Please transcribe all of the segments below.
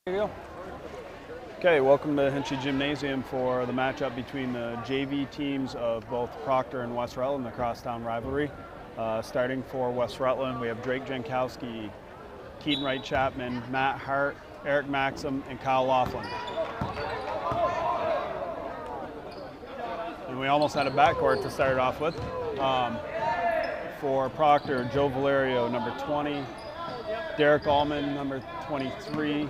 Here you go. Okay, welcome to Hinchy Gymnasium for the matchup between the JV teams of both Proctor and West Rutland, the crosstown rivalry. Starting for West Rutland, we have Drake Jankowski, Keaton Wright Chapman, Matt Hart, Eric Maxim, and Kyle Laughlin. And we almost had a backcourt to start off with. For Proctor, Joe Valerio, number 20, Derek Allman, number 23,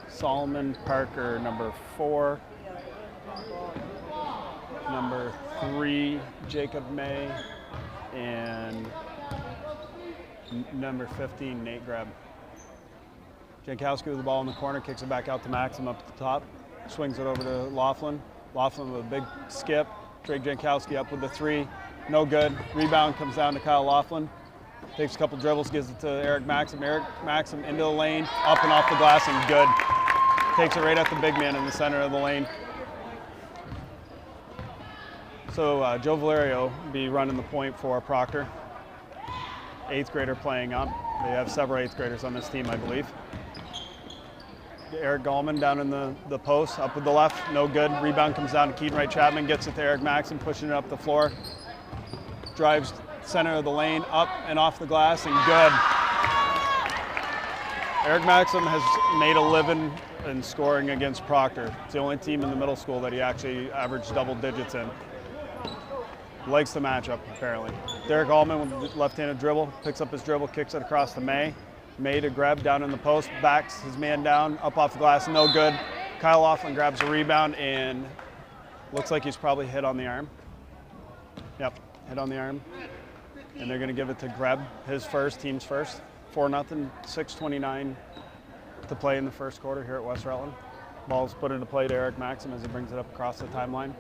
Solomon Parker, number 4, number 3, Jacob May, and number 15, Nate Greb. Jankowski with the ball in the corner, kicks it back out to Maxim up at the top, swings it over to Laughlin. Laughlin with a big skip. Drake Jankowski up with the 3, no good. Rebound comes down to Kyle Laughlin. Takes a couple dribbles, gives it to Eric Maxim. Eric Maxim into the lane, up and off the glass, and good. Takes it right at the big man in the center of the lane. So Joe Valerio will be running the point for Proctor. 8th grader playing up. They have several 8th graders on this team, I believe. Eric Gallman down in the post, up with the left, no good. Rebound comes down to Keaton Wright Chapman, gets it to Eric Maxim, pushing it up the floor. Drives center of the lane, up and off the glass, and good. Eric Maxim has made a living in scoring against Proctor. It's the only team in the middle school that he actually averaged double digits in. Likes the matchup, apparently. Derek Allman with the left-handed dribble, picks up his dribble, kicks it across to May. May to Greb down in the post, backs his man down, up off the glass, no good. Kyle Laughlin grabs a rebound and looks like he's probably hit on the arm. Yep, hit on the arm. And they're gonna give it to Greb, his first, team's first. 4-0, 6:29 to play in the first quarter here at West Rutland. Ball's put into play to Eric Maxim as he brings it up across the timeline.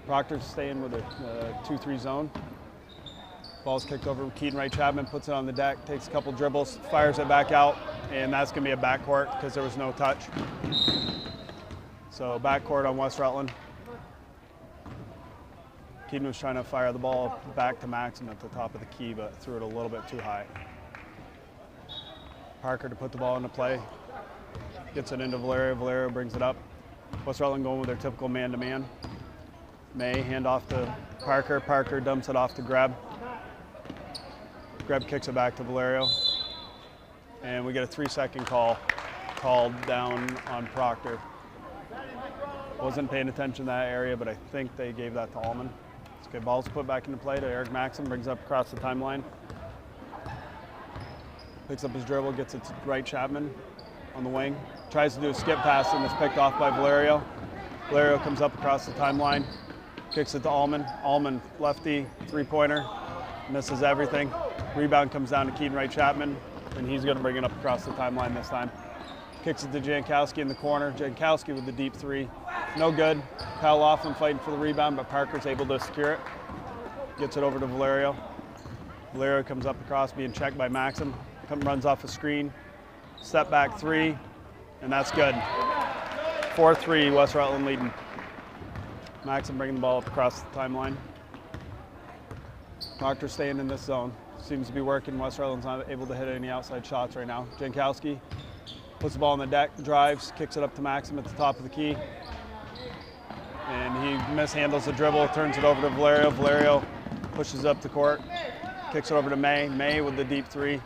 Proctor's staying with a 2-3 zone. Ball's kicked over to Keaton Wright Chapman, puts it on the deck, takes a couple dribbles, fires it back out, and that's gonna be a backcourt because there was no touch. So backcourt on West Rutland. Keaton was trying to fire the ball back to Maxim at the top of the key, but threw it a little bit too high. Parker to put the ball into play. Gets it into Valerio. Valerio brings it up. West Rutland going with their typical man-to-man. May hand off to Parker. Parker dumps it off to Greb. Greb kicks it back to Valerio. And we get a 3-second call called down on Proctor. Wasn't paying attention to that area, but I think they gave that to Allman. It's good. Ball's put back into play to Eric Maxim, brings it up across the timeline. Picks up his dribble, gets it to Wright Chapman on the wing. Tries to do a skip pass and is picked off by Valerio. Valerio comes up across the timeline, kicks it to Allman. Allman, lefty, 3-pointer, misses everything. Rebound comes down to Keaton Wright Chapman, and he's gonna bring it up across the timeline this time. Kicks it to Jankowski in the corner. Jankowski with the deep 3. No good. Kyle Laughlin fighting for the rebound, but Parker's able to secure it. Gets it over to Valerio. Valerio comes up across, being checked by Maxim. Runs off a screen. Step back 3, and that's good. 4-3, West Rutland leading. Maxim bringing the ball up across the timeline. Proctor staying in this zone. Seems to be working. West Rutland's not able to hit any outside shots right now. Jankowski puts the ball on the deck, drives, kicks it up to Maxim at the top of the key. And he mishandles the dribble, turns it over to Valerio. Valerio pushes up the court, kicks it over to May. May with the deep 3.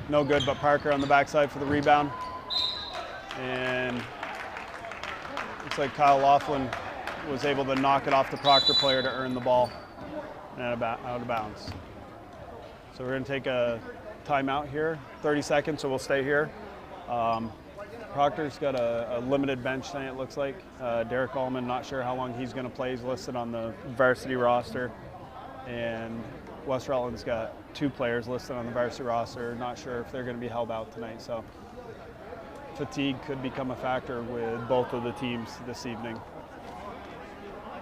No good, but Parker on the backside for the rebound. And looks like Kyle Laughlin was able to knock it off the Proctor player to earn the ball and out of bounds. So we're gonna take a timeout here, 30 seconds, so we'll stay here. Proctor's got a limited bench tonight, it looks like. Derek Allman, not sure how long he's gonna play. He's listed on the varsity roster. And West Rutland's got 2 players listed on the varsity roster. Not sure if they're going to be held out tonight, so fatigue could become a factor with both of the teams this evening.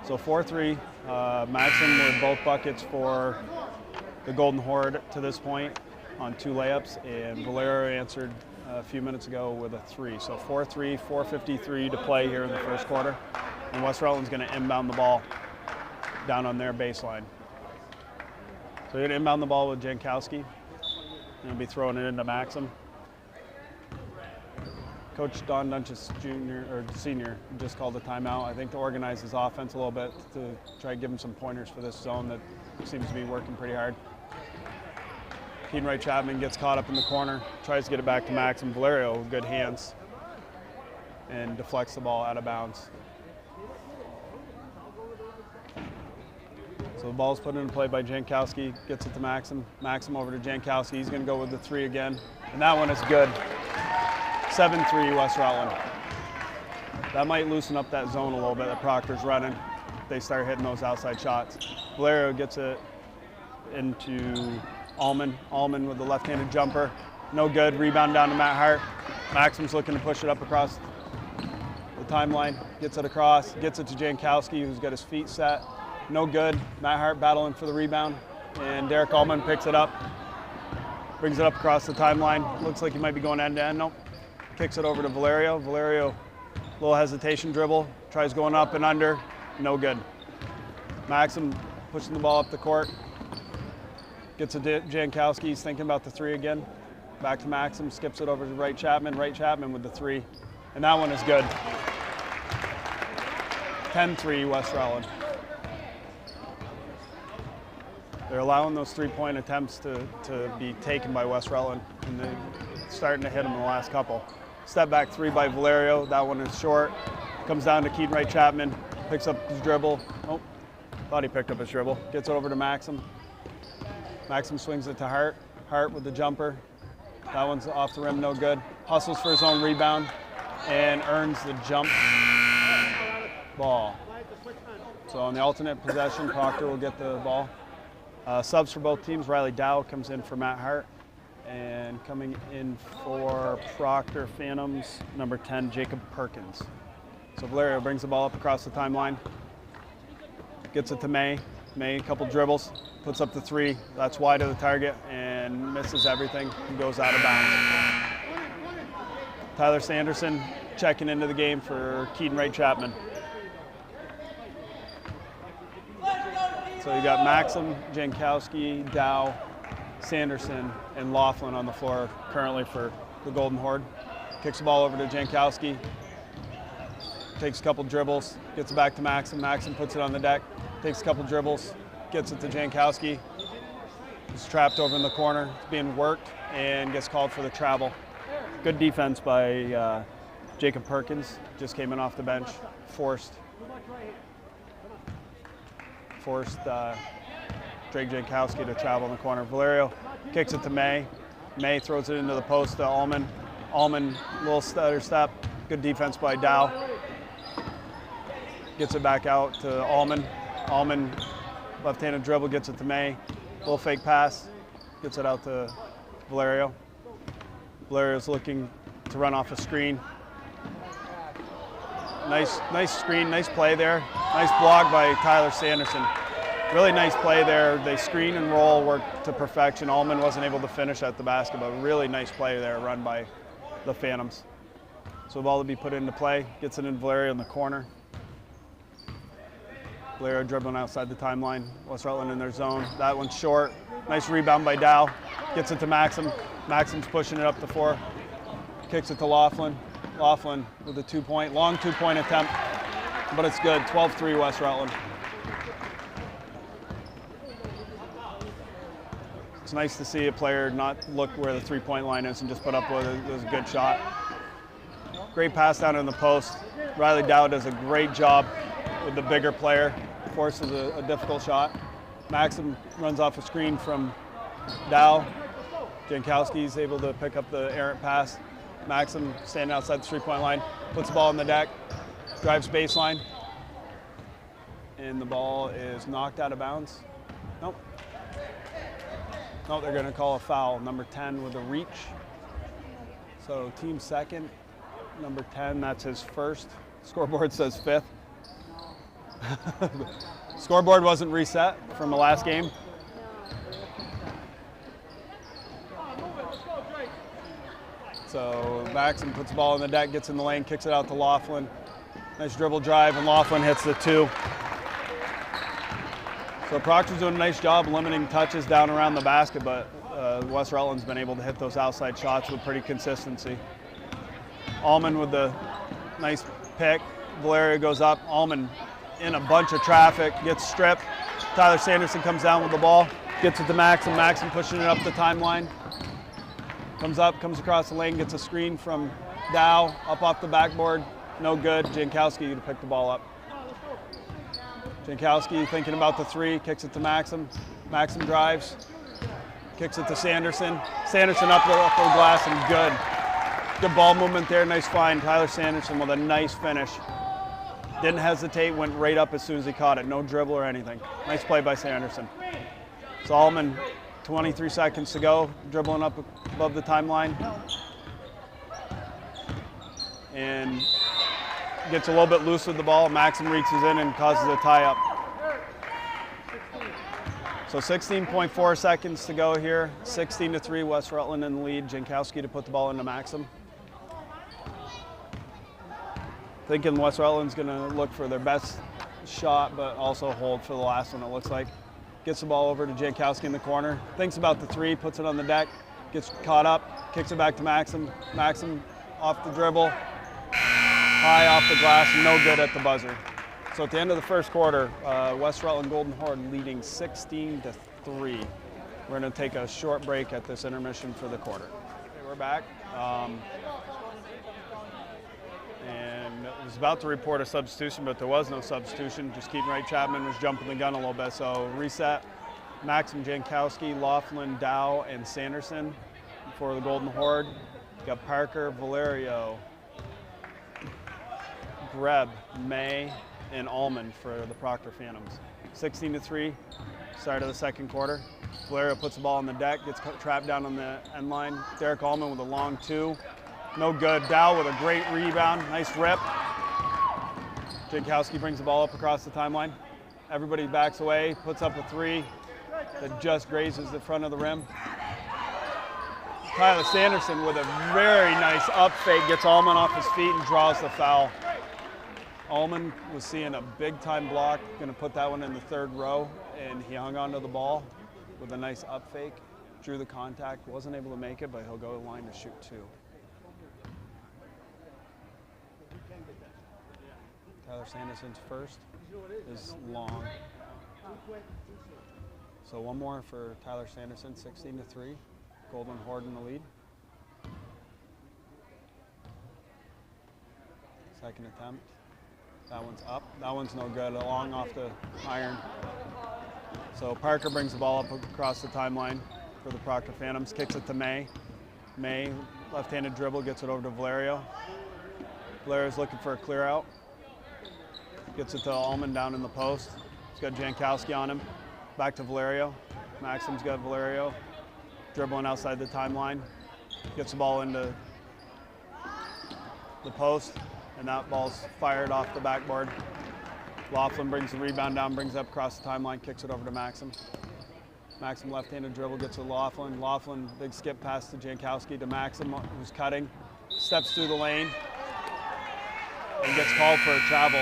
So 4-3, Maxim with both buckets for the Golden Horde to this point on 2 layups, and Valerio answered a few minutes ago with a 3. So 4-3, 4:53 to play here in the first quarter, and West Rutland's going to inbound the ball down on their baseline. So you're going to inbound the ball with Jankowski. He'll be throwing it into Maxim. Coach Don Dunches Senior just called a timeout, I think, to organize his offense a little bit, to try to give him some pointers for this zone that seems to be working pretty hard. Keaton Wright Chapman gets caught up in the corner, tries to get it back to Max, and Valerio with good hands and deflects the ball out of bounds. So the ball's put into play by Jankowski, gets it to Maxim. Maxim over to Jankowski. He's going to go with the 3 again, and that one is good. 7-3 West Rutland. That might loosen up that zone a little bit that Proctor's running. They start hitting those outside shots. Valerio gets it into Allman. Allman with the left-handed jumper. No good. Rebound down to Matt Hart. Maxim's looking to push it up across the timeline. Gets it across. Gets it to Jankowski, who's got his feet set. No good. Matt Hart battling for the rebound. And Derek Allman picks it up. Brings it up across the timeline. Looks like he might be going end-to-end. Nope. Kicks it over to Valerio. Valerio, little hesitation dribble. Tries going up and under. No good. Maxim pushing the ball up the court. Gets a Jankowski. He's thinking about the 3 again. Back to Maxim. Skips it over to Wright Chapman. Wright Chapman with the 3. And that one is good. 10-3 West Rutland. They're allowing those 3-point attempts to be taken by West Rutland, and they're starting to hit them in the last couple. Step back 3 by Valerio. That one is short. Comes down to Keaton Wright Chapman. Picks up his dribble. Oh, thought he picked up his dribble. Gets it over to Maxim. Maxim swings it to Hart. Hart with the jumper. That one's off the rim, no good. Hustles for his own rebound and earns the jump ball. So on the alternate possession, Proctor will get the ball. Subs for both teams. Riley Dow comes in for Matt Hart. And coming in for Proctor Phantoms, number 10, Jacob Perkins. So Valerio brings the ball up across the timeline. Gets it to May. May, a couple dribbles, puts up the 3. That's wide of the target and misses everything and goes out of bounds. Tyler Sanderson checking into the game for Keaton Wright Chapman. So you got Maxim, Jankowski, Dow, Sanderson, and Laughlin on the floor currently for the Golden Horde. Kicks the ball over to Jankowski. Takes a couple dribbles, gets it back to Maxim. Maxim puts it on the deck, takes a couple dribbles, gets it to Jankowski. He's trapped over in the corner, it's being worked, and gets called for the travel. Good defense by Jacob Perkins, just came in off the bench, forced Drake Jankowski to travel in the corner. Valerio kicks it to May. May throws it into the post to Allman. Allman, little stutter step. Good defense by Dow. Gets it back out to Allman. Allman, left-handed dribble, gets it to May. Little fake pass. Gets it out to Valerio. Valerio's looking to run off a screen. Nice screen, nice play there. Nice block by Tyler Sanderson. Really nice play there. They screen and roll, worked to perfection. Allman wasn't able to finish at the basket, but really nice play there run by the Phantoms. So the ball to be put into play, gets it in Valerio in the corner. Valerio dribbling outside the timeline. West Rutland in their zone. That one's short. Nice rebound by Dow. Gets it to Maxim. Maxim's pushing it up the floor. Kicks it to Laughlin. Laughlin with a long two-point attempt, but it's good. 12-3 West Rutland. It's nice to see a player not look where the three-point line is and just put up with it. It was a good shot. Great pass down in the post. Riley Dow does a great job with the bigger player. Forces a difficult shot. Maxim runs off a screen from Dow. Jankowski's able to pick up the errant pass. Maxim standing outside the three-point line, puts the ball on the deck, drives baseline, and the ball is knocked out of bounds. Nope. No, they're going to call a foul. Number 10 with a reach. So team second, number 10, that's his first. Scoreboard says fifth. Scoreboard wasn't reset from the last game. So Maxim puts the ball in the deck, gets in the lane, kicks it out to Laughlin. Nice dribble drive, and Laughlin hits the 2. So Proctor's doing a nice job limiting touches down around the basket, but West Rutland's been able to hit those outside shots with pretty consistency. Allman with the nice pick. Valerio goes up. Allman in a bunch of traffic, gets stripped. Tyler Sanderson comes down with the ball, gets it to Maxim. Maxim pushing it up the timeline. Comes up, comes across the lane, gets a screen from Dow, up off the backboard. No good. Jankowski to pick the ball up. Jankowski thinking about the three, kicks it to Maxim. Maxim drives, kicks it to Sanderson. Sanderson up the glass and good. Good ball movement there, nice find. Tyler Sanderson with a nice finish. Didn't hesitate, went right up as soon as he caught it. No dribble or anything. Nice play by Sanderson. Solomon, 23 seconds to go, dribbling up above the timeline. And gets a little bit loose with the ball. Maxim reaches in and causes a tie-up. So 16.4 seconds to go here. 16-3, West Rutland in the lead. Jankowski to put the ball into Maxim. Thinking West Rutland's gonna look for their best shot, but also hold for the last one, it looks like. Gets the ball over to Jankowski in the corner. Thinks about the three, puts it on the deck, gets caught up, kicks it back to Maxim. Maxim off the dribble, high off the glass, no good at the buzzer. So at the end of the first quarter, West Rutland Golden Horde leading 16-3. We're gonna take a short break at this intermission for the quarter. Okay, we're back. And I was about to report a substitution, but there was no substitution. Just Keaton Wright Chapman was jumping the gun a little bit. So reset, Maxim, Jankowski, Laughlin, Dow, and Sanderson for the Golden Horde. You got Parker, Valerio, Greb, May, and Allman for the Proctor Phantoms. 16-3, start of the second quarter. Valerio puts the ball on the deck, gets trapped down on the end line. Derek Allman with a long two. No good. Dow with a great rebound. Nice rip. Jankowski brings the ball up across the timeline. Everybody backs away, puts up a three that just grazes the front of the rim. Tyler Sanderson with a very nice up fake, gets Allman off his feet and draws the foul. Allman was seeing a big time block, gonna put that one in the third row, and he hung onto the ball with a nice up fake, drew the contact, wasn't able to make it, but he'll go to the line to shoot two. Tyler Sanderson's first is long. So one more for Tyler Sanderson, 16-3. Golden Horde in the lead. Second attempt. That one's up. That one's no good. Long off the iron. So Parker brings the ball up across the timeline for the Proctor Phantoms. Kicks it to May. May, left-handed dribble, gets it over to Valerio. Valerio's looking for a clear out. Gets it to Allman down in the post. He's got Jankowski on him. Back to Valerio. Maxim's got Valerio. Dribbling outside the timeline. Gets the ball into the post, and that ball's fired off the backboard. Laughlin brings the rebound down, brings it up across the timeline, kicks it over to Maxim. Maxim left-handed dribble, gets to Laughlin. Laughlin, big skip pass to Jankowski to Maxim, who's cutting. Steps through the lane and gets called for a travel.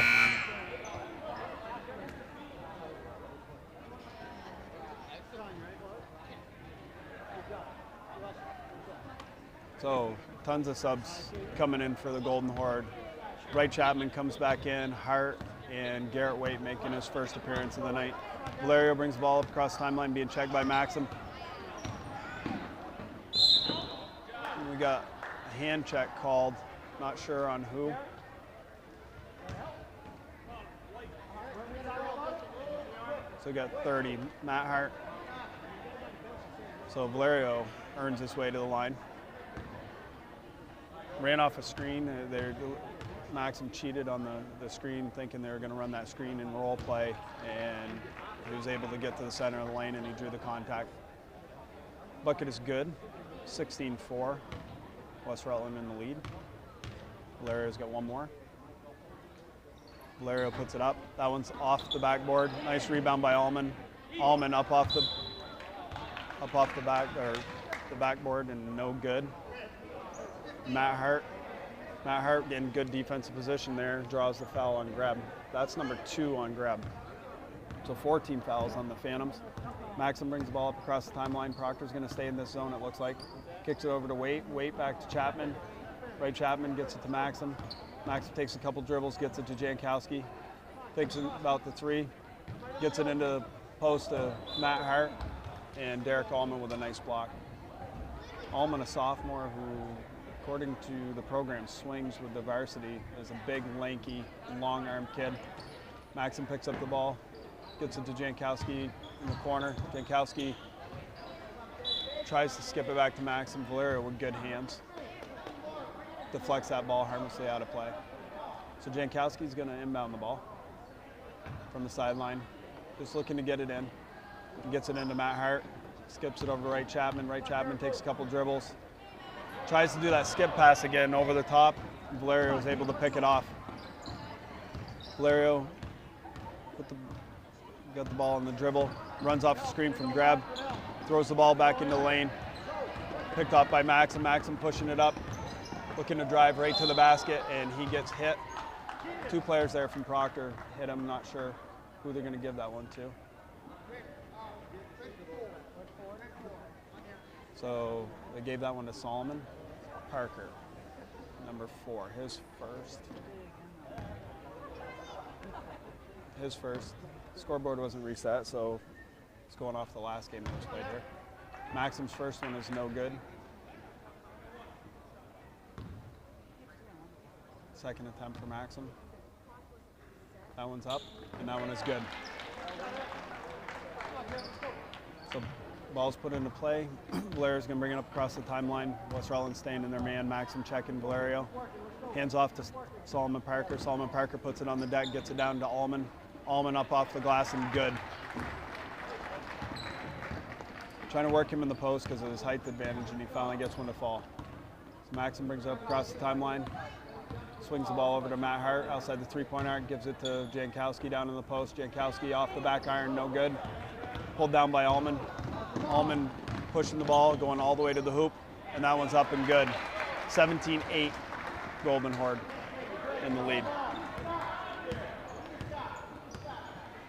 So tons of subs coming in for the Golden Horde. Wright Chapman comes back in, Hart and Garrett Waite making his first appearance of the night. Valerio brings the ball up across the timeline, being checked by Maxim. And we got a hand check called, not sure on who. So we got 30, Matt Hart. So Valerio earns his way to the line. Ran off a screen. Maxim cheated on the screen, thinking they were going to run that screen in roll play, and he was able to get to the center of the lane, and he drew the contact. Bucket is good, 16-4. West Rutland in the lead. Valerio's got one more. Valerio puts it up. That one's off the backboard. Nice rebound by Allman. Allman up off the backboard and no good. Matt Hart getting good defensive position there, draws the foul on Greb. That's number 2 on Greb. So 14 fouls on the Phantoms. Maxim brings the ball up across the timeline. Proctor's going to stay in this zone, it looks like. Kicks it over to Waite. Waite back to Chapman. Right Chapman gets it to Maxim. Maxim takes a couple dribbles, gets it to Jankowski. Takes it about the 3. Gets it into the post to Matt Hart. And Derek Allman with a nice block. Allman, a sophomore who, according to the program, swings with the varsity, is a big, lanky, long-armed kid. Maxim picks up the ball, gets it to Jankowski in the corner. Jankowski tries to skip it back to Maxim. Valerio with good hands deflects that ball harmlessly out of play. So Jankowski's going to inbound the ball from the sideline, just looking to get it in. He gets it into Matt Hart, skips it over to Right Chapman. Right Chapman takes a couple dribbles, tries to do that skip pass again over the top. Valerio was able to pick it off. Valerio got the ball on the dribble, runs off the screen from Greb, throws the ball back into the lane. Picked off by Maxim. Maxim pushing it up, looking to drive right to the basket, and he gets hit. 2 players there from Proctor hit him. Not sure who they're going to give that one to. So they gave that one to Solomon Parker, number 4, his first. Scoreboard wasn't reset, so it's going off the last game that was played here. Maxim's first one is no good. Second attempt for Maxim. That one's up, and that one is good. So ball's put into play. Valerio's going to bring it up across the timeline. West Rutland staying in their man. Maxim checking Valerio. Hands off to Solomon Parker. Solomon Parker puts it on the deck, gets it down to Allman. Allman up off the glass and good. Trying to work him in the post because of his height advantage, and he finally gets one to fall. So Maxim brings it up across the timeline. Swings the ball over to Matt Hart outside the 3-point arc, gives it to Jankowski down in the post. Jankowski off the back iron, no good. Pulled down by Allman. Allman pushing the ball, going all the way to the hoop, and that one's up and good. 17-8, Golden Horde in the lead.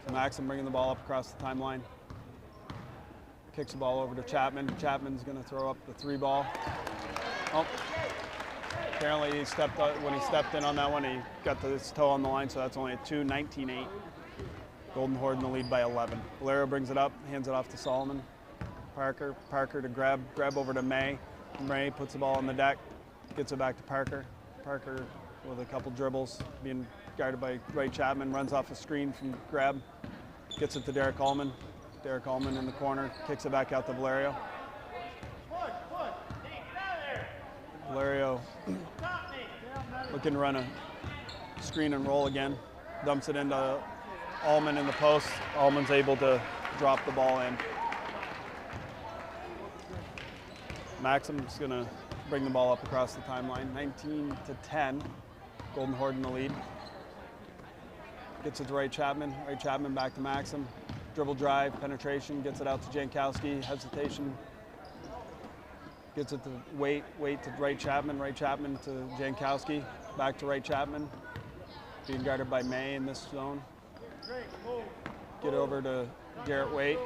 So Maxim bringing the ball up across the timeline. Kicks the ball over to Chapman. Chapman's going to throw up the 3 ball. Oh. Apparently when he stepped in on that one, he got his toe on the line, so that's only a 2, 19-8. Golden Horde in the lead by 11. Valerio brings it up, hands it off to Solomon. Parker to Greb over to May. May puts the ball on the deck, gets it back to Parker. Parker with a couple dribbles, being guarded by Right Chapman, runs off the screen from Greb, gets it to Derek Allman. Derek Allman in the corner, kicks it back out to Valerio. Valerio looking to run a screen and roll again. Dumps it into Allman in the post. Allman's able to drop the ball in. Maxim's going to bring the ball up across the timeline. 19-10, Golden Horde in the lead. Gets it to Right Chapman. Right Chapman back to Maxim. Dribble drive, penetration, gets it out to Jankowski. Hesitation. Gets it to Wait to Right Chapman to Jankowski, back to Right Chapman, being guarded by May in this zone. Get over to Garrett Waite,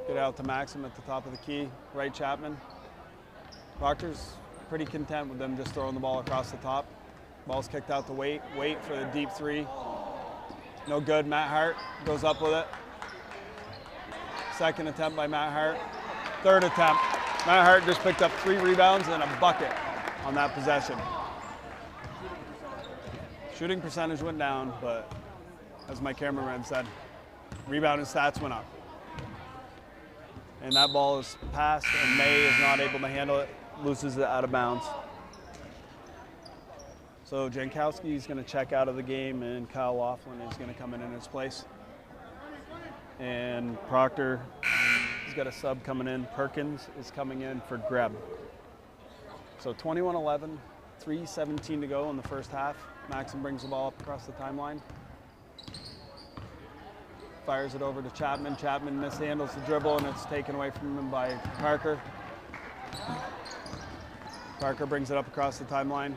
get out to Maxim at the top of the key, Right Chapman. Proctor's pretty content with them just throwing the ball across the top. Ball's kicked out to Waite for the deep 3. No good, Matt Hart goes up with it. Second attempt by Matt Hart. Third attempt. Matt Hart just picked up 3 rebounds and a bucket on that possession. Shooting percentage went down, but as my cameraman said, rebounding stats went up. And that ball is passed, and May is not able to handle it, loses it out of bounds. So Jankowski is going to check out of the game, and Kyle Laughlin is going to come in his place. And Proctor, he's got a sub coming in. Perkins is coming in for Greb. So 21-11, 3:17 to go in the first half. Maxim brings the ball up across the timeline. Fires it over to Chapman. Chapman mishandles the dribble, and it's taken away from him by Parker. Parker brings it up across the timeline.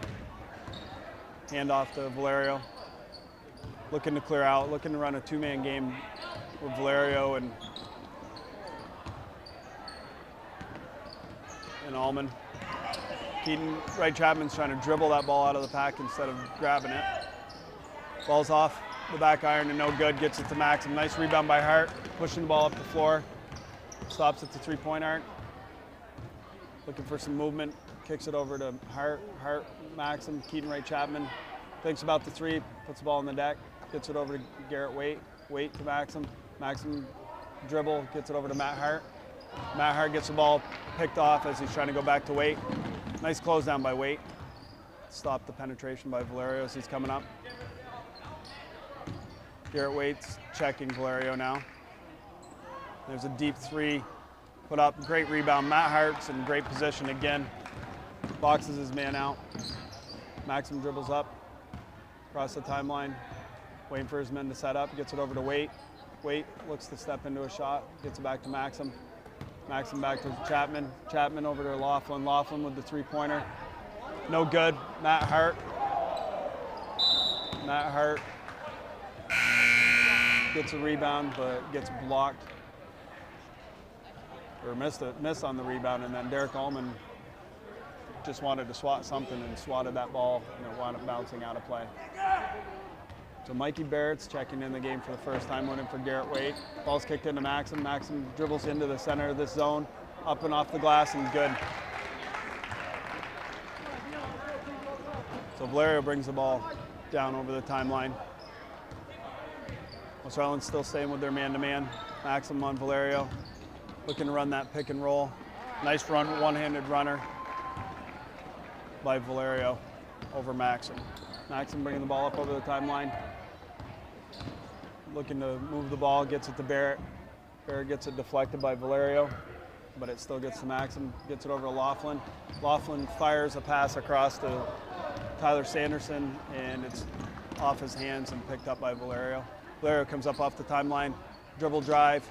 Hand off to Valerio. Looking to clear out, looking to run a 2-man game with Valerio and Allman. Right Chapman's trying to dribble that ball out of the pack instead of grabbing it. Ball's off the back iron and no good, gets it to Maxim. Nice rebound by Hart, pushing the ball up the floor. Stops at the three-point arc. Looking for some movement, kicks it over to Hart, Maxim, Right Chapman. Thinks about the three, puts the ball on the deck, gets it over to Garrett Waite to Maxim. Maxim dribble, gets it over to Matt Hart. Matt Hart gets the ball picked off as he's trying to go back to Waite. Nice close down by Waite. Stop the penetration by Valerio as he's coming up. Garrett Waite's checking Valerio now. There's a deep three put up, great rebound. Matt Hart's in great position again. Boxes his man out. Maxim dribbles up, across the timeline, waiting for his men to set up, gets it over to Waite. Waite looks to step into a shot, gets it back to Maxim. Maxim back to Chapman. Chapman over to Laughlin. Laughlin with the three-pointer. No good. Matt Hart gets a rebound, but gets blocked. Or missed on the rebound, and then Derek Allman just wanted to swat something and swatted that ball, and it wound up bouncing out of play. So Mikey Barrett's checking in the game for the first time, looking for Garrett Waite. Ball's kicked into Maxim. Maxim dribbles into the center of this zone, up and off the glass, and good. So Valerio brings the ball down over the timeline. West Rutland's still staying with their man-to-man. Maxim on Valerio, looking to run that pick and roll. Nice run, one-handed runner by Valerio over Maxim. Maxim bringing the ball up over the timeline. Looking to move the ball, gets it to Barrett. Barrett gets it deflected by Valerio, but it still gets to Maxim, gets it over to Laughlin. Laughlin fires a pass across to Tyler Sanderson, and it's off his hands and picked up by Valerio. Valerio comes up off the timeline, dribble drive.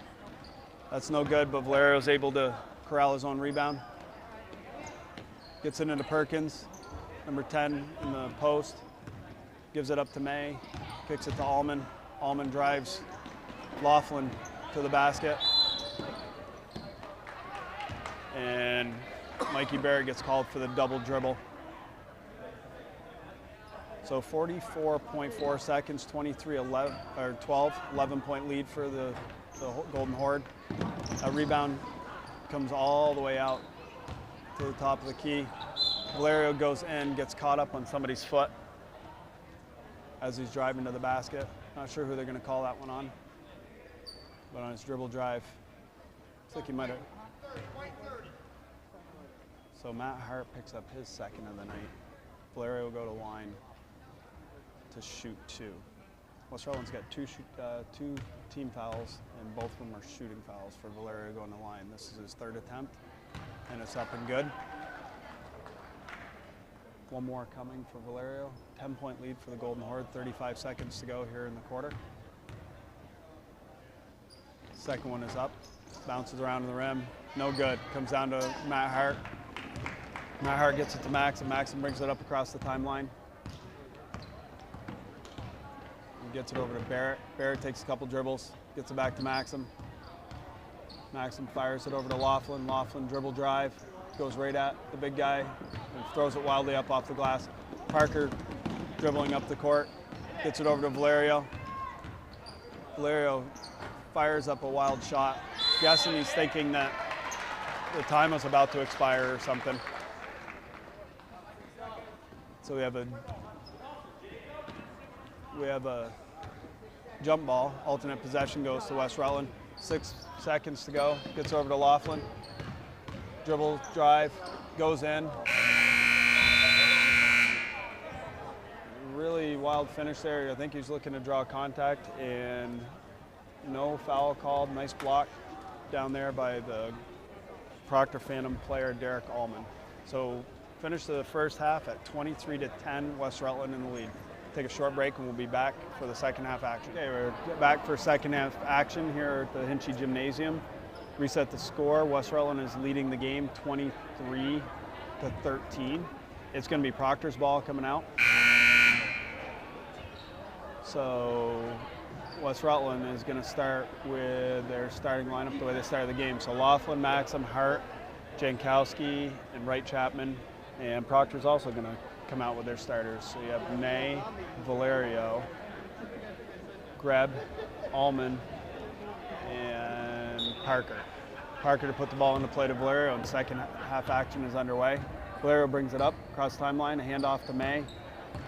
That's no good, but Valerio's able to corral his own rebound. Gets it into Perkins, number 10 in the post. Gives it up to May, kicks it to Allman. Allman drives Laughlin to the basket. And Mikey Barrett gets called for the double dribble. So 44.4 seconds, 23-11, or 12, 11-point lead for the Golden Horde. A rebound comes all the way out to the top of the key. Valerio goes in, gets caught up on somebody's foot as he's driving to the basket. Not sure who they're going to call that one on, but on his dribble drive, looks like he might have. So Matt Hart picks up his second of the night. Valerio will go to line to shoot two. West Rutland's got two team fouls, and both of them are shooting fouls for Valerio going to line. This is his third attempt, and it's up and good. One more coming for Valerio. 10-point lead for the Golden Horde, 35 seconds to go here in the quarter. Second one is up, bounces around to the rim, no good. Comes down to Matt Hart. Matt Hart gets it to Maxim. Maxim brings it up across the timeline. He gets it over to Barrett. Barrett takes a couple dribbles, gets it back to Maxim. Maxim fires it over to Laughlin. Laughlin dribble drive, goes right at the big guy and throws it wildly up off the glass. Parker dribbling up the court, gets it over to Valerio. Valerio fires up a wild shot. Guessing he's thinking that the time was about to expire or something. So we have a jump ball. Alternate possession goes to West Rutland. 6 seconds to go. Gets over to Laughlin. Dribble drive, goes in. Really wild finish there. I think he's looking to draw contact, and no foul called. Nice block down there by the Proctor Phantom player Derek Allman. So finish the first half at 23-10, West Rutland in the lead. Take a short break and we'll be back for the second half action. Okay, we're back for second half action here at the Hinchy Gymnasium. Reset the score. West Rutland is leading the game 23-13. It's going to be Proctor's ball coming out. So West Rutland is going to start with their starting lineup the way they started the game. So Laughlin, Maxim, Hart, Jankowski, and Right Chapman And Proctor's also going to come out with their starters. So you have May, Valerio, Greb, Allman, and Parker. Parker to put the ball in the play to Valerio, and second half action is underway. Valerio brings it up across the timeline, a handoff to May.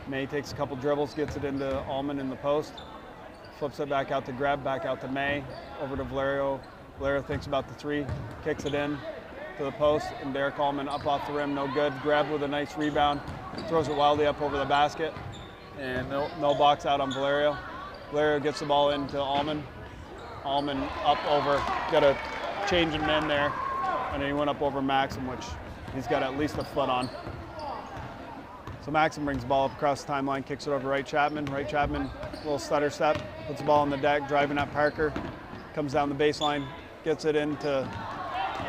May takes a couple dribbles, gets it into Allman in the post, flips it back out to Greb, back out to May, over to Valerio. Valerio thinks about the three, kicks it in to the post, and Derek Allman up off the rim, no good. Greb with a nice rebound, throws it wildly up over the basket, and no box out on Valerio. Valerio gets the ball into Allman. Allman up over, got a change in men there, and then he went up over Maxim, which he's got at least a foot on. So Maxim brings the ball up across the timeline, kicks it over to Wright Chapman. Wright Chapman, little stutter step, puts the ball on the deck, driving at Parker, comes down the baseline, gets it into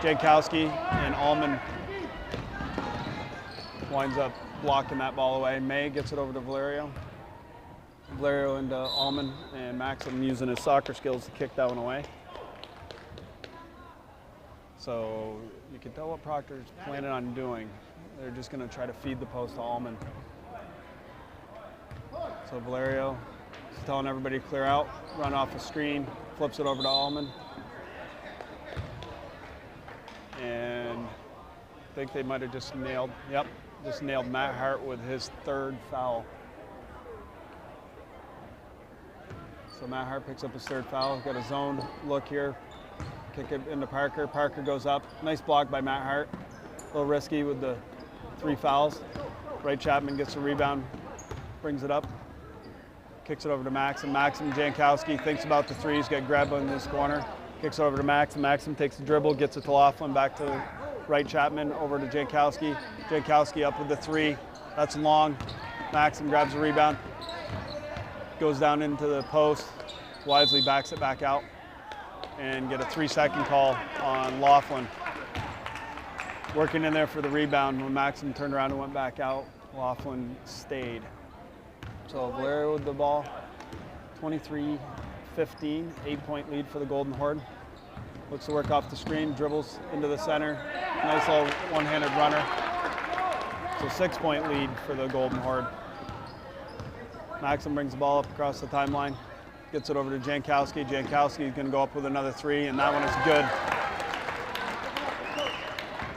Jankowski, and Allman winds up blocking that ball away. May gets it over to Valerio. Valerio into Allman, and Maxim using his soccer skills to kick that one away. So you can tell what Proctor's planning on doing. They're just going to try to feed the post to Allman. So Valerio is telling everybody to clear out, run off a screen, flips it over to Allman. And I think they might have just nailed Matt Hart with his third foul. So Matt Hart picks up his third foul. Got a zone look here. Kick it into Parker. Parker goes up. Nice block by Matt Hart. A little risky with the 3 fouls. Wright Chapman gets a rebound, brings it up, kicks it over to Maxim. Maxim Jankowski thinks about the three. He's got Greb in this corner. Kicks it over to Maxim. Maxim takes the dribble, gets it to Laughlin, back to Wright Chapman, over to Jankowski. Jankowski up with the 3. That's long. Maxim grabs a rebound, goes down into the post, wisely backs it back out, and get a 3-second call on Laughlin. Working in there for the rebound. When Maxim turned around and went back out, Laughlin stayed. So Valerio with the ball, 23-15, 8-point lead for the Golden Horde. Looks to work off the screen, dribbles into the center. Nice little one-handed runner. So 6-point lead for the Golden Horde. Maxim brings the ball up across the timeline, gets it over to Jankowski. Jankowski's going to go up with another 3, and that one is good.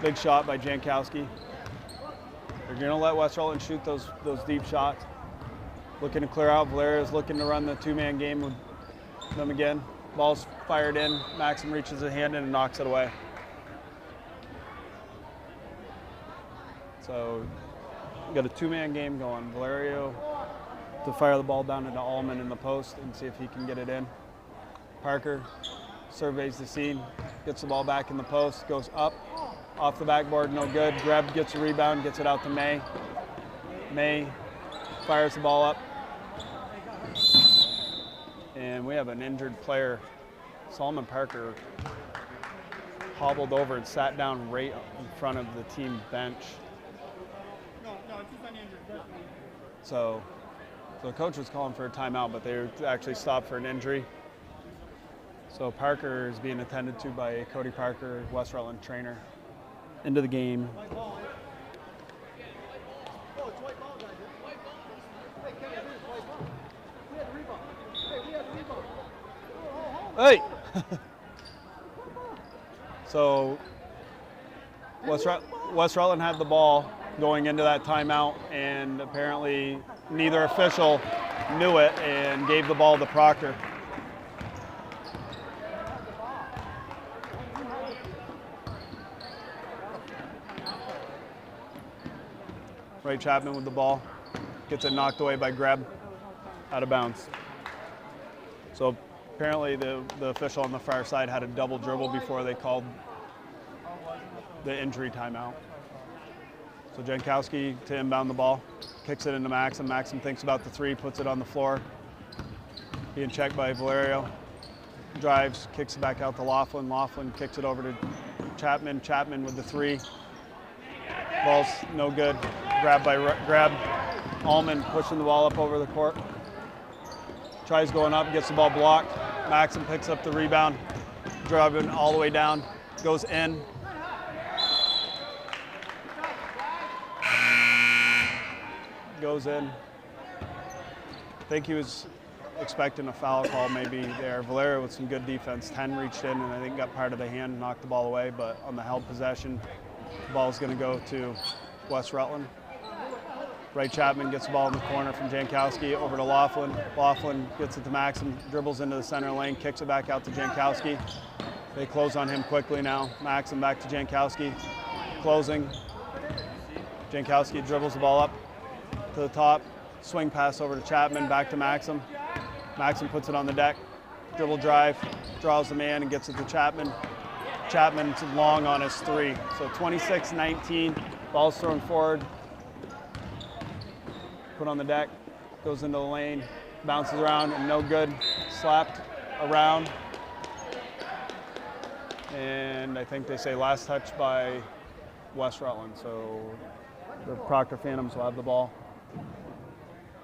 Big shot by Jankowski. They're going to let West Rutland shoot those deep shots. Looking to clear out. Valerio's looking to run the 2-man game with them again. Ball's fired in. Maxim reaches a hand in and knocks it away. So we've got a 2-man game going. Valerio to fire the ball down into Allman in the post and see if he can get it in. Parker surveys the scene, gets the ball back in the post, goes up, off the backboard, no good. Greb gets a rebound, gets it out to May. May fires the ball up. And we have an injured player. Solomon Parker hobbled over and sat down right in front of the team bench. So the coach was calling for a timeout, but they were actually stopped for an injury. So Parker is being attended to by Cody Parker, West Rutland trainer. Into the game. Hey! So West Rutland had the ball going into that timeout, and apparently neither official knew it and gave the ball to Proctor. Wright Chapman with the ball, gets it knocked away by Greb, out of bounds. So apparently the official on the far side had a double dribble before they called the injury timeout. So Jankowski to inbound the ball, kicks it into Maxim. Maxim thinks about the 3, puts it on the floor. Being checked by Valerio. Drives, kicks it back out to Laughlin. Laughlin kicks it over to Chapman. Chapman with the 3. Ball's no good. Grabbed by Greb. Allman pushing the ball up over the court. Tries going up, gets the ball blocked. Maxim picks up the rebound, driving all the way down, goes in. goes in. I think he was expecting a foul call maybe there. Valerio with some good defense. 10 reached in and I think got part of the hand, knocked the ball away, but on the held possession, the ball's going to go to West Rutland. Wright Chapman gets the ball in the corner from Jankowski over to Laughlin. Laughlin gets it to Maxim, dribbles into the center lane, kicks it back out to Jankowski. They close on him quickly now. Maxim back to Jankowski, closing. Jankowski dribbles the ball up to the top, swing pass over to Chapman, back to Maxim. Maxim puts it on the deck, dribble drive, draws the man and gets it to Chapman. Chapman's long on his three. So 26-19, ball's thrown forward. Put on the deck, goes into the lane, bounces around and no good. Slapped around. And I think they say last touch by West Rutland. So the Proctor Phantoms will have the ball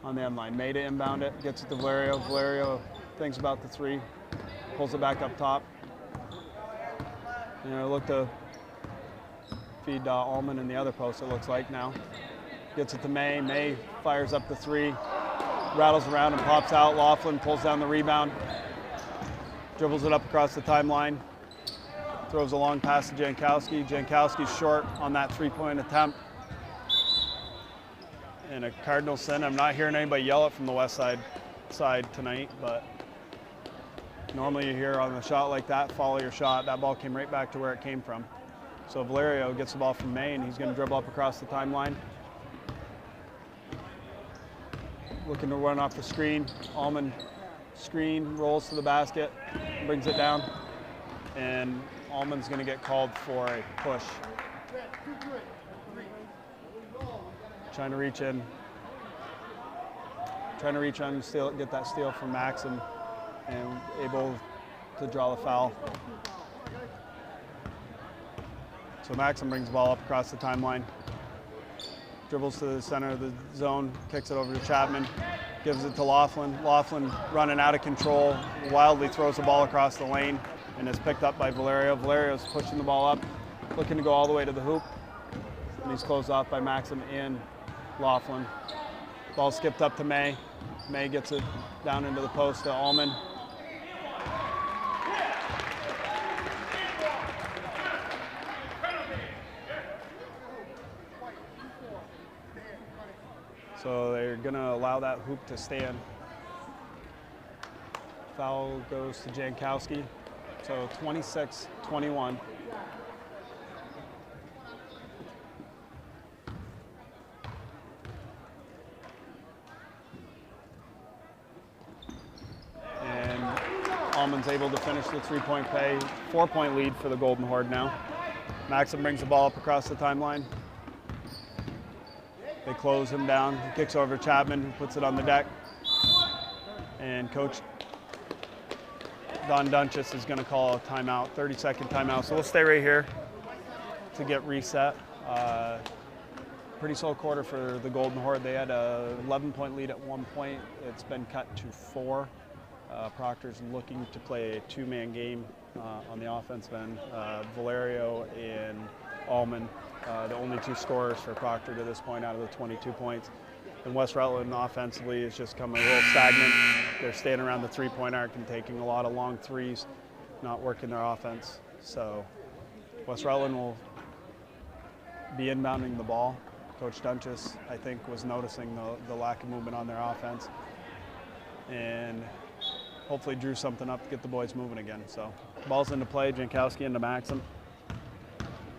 on the end line. May to inbound it, gets it to Valerio. Valerio thinks about the three, pulls it back up top. You know, look to feed Allman in the other post, it looks like now. Gets it to May. May fires up the three, rattles around and pops out. Laughlin pulls down the rebound, dribbles it up across the timeline, throws a long pass to Jankowski. Jankowski's short on that three-point attempt. And a cardinal sin. I'm not hearing anybody yell it from the west side tonight, but normally you hear on a shot like that, follow your shot. That ball came right back to where it came from. So Valerio gets the ball from May, and he's going to dribble up across the timeline. Looking to run off the screen. Allman screen, rolls to the basket, brings it down, and Allman's going to get called for a push. Trying to reach in, steal, get that steal from Maxim, and able to draw the foul. So Maxim brings the ball up across the timeline. Dribbles to the center of the zone, kicks it over to Chapman, gives it to Laughlin. Laughlin running out of control, wildly throws the ball across the lane and is picked up by Valerio. Valerio's pushing the ball up, looking to go all the way to the hoop. And he's closed off by Maxim and Laughlin. Ball skipped up to May. May gets it down into the post to Allman. So they're going to allow that hoop to stand. Foul goes to Jankowski. So 26-21. And Allman's able to finish the three-point play. 4-point lead for the Golden Horde now. Maxim brings the ball up across the timeline. They close him down. He kicks over Chapman, who puts it on the deck. And Coach Don Dunches is going to call a timeout, 30-second timeout. So we'll stay right here to get reset. Pretty slow quarter for the Golden Horde. They had a 11-point lead at one point. It's been cut to 4. Proctor's looking to play a two-man game on the offensive end. Valerio and Allman, the only 2 scorers for Proctor to this point out of the 22 points. And West Rutland offensively is just coming a little stagnant. They're staying around the three-point arc and taking a lot of long threes, not working their offense. So West Rutland will be inbounding the ball. Coach Dunches, I think, was noticing the lack of movement on their offense and hopefully drew something up to get the boys moving again. So ball's into play, Jankowski into Maxim.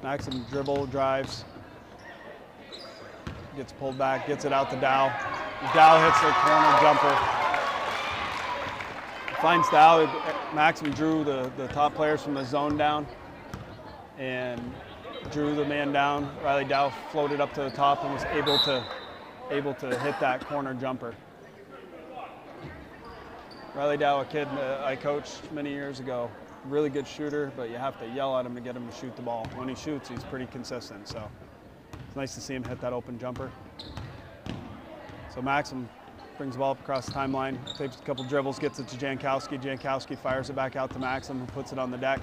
Maxim dribble, drives, gets pulled back, gets it out to Dow. Dow hits the corner jumper. Finds Dow. Maxim drew the top players from the zone down and drew the man down. Riley Dow floated up to the top and was able to hit that corner jumper. Riley Dow, a kid I coached many years ago. Really good shooter, but you have to yell at him to get him to shoot the ball. When he shoots, he's pretty consistent, so it's nice to see him hit that open jumper. So Maxim brings the ball up across the timeline, takes a couple dribbles, gets it to Jankowski. Jankowski fires it back out to Maxim, who puts it on the deck.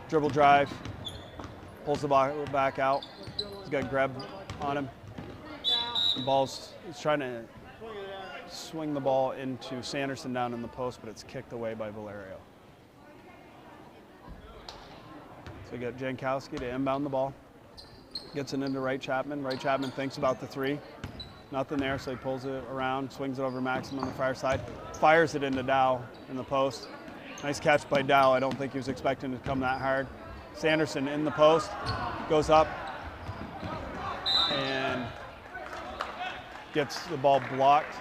Dribble drive, pulls the ball back out. He's got Greb on him. He's trying to swing the ball into Sanderson down in the post, but it's kicked away by Valerio. So we got Jankowski to inbound the ball. Gets it into Wright Chapman. Wright Chapman thinks about the three. Nothing there, so he pulls it around, swings it over Maxim on the far side, fires it into Dow in the post. Nice catch by Dow. I don't think he was expecting to come that hard. Sanderson in the post, goes up and gets the ball blocked,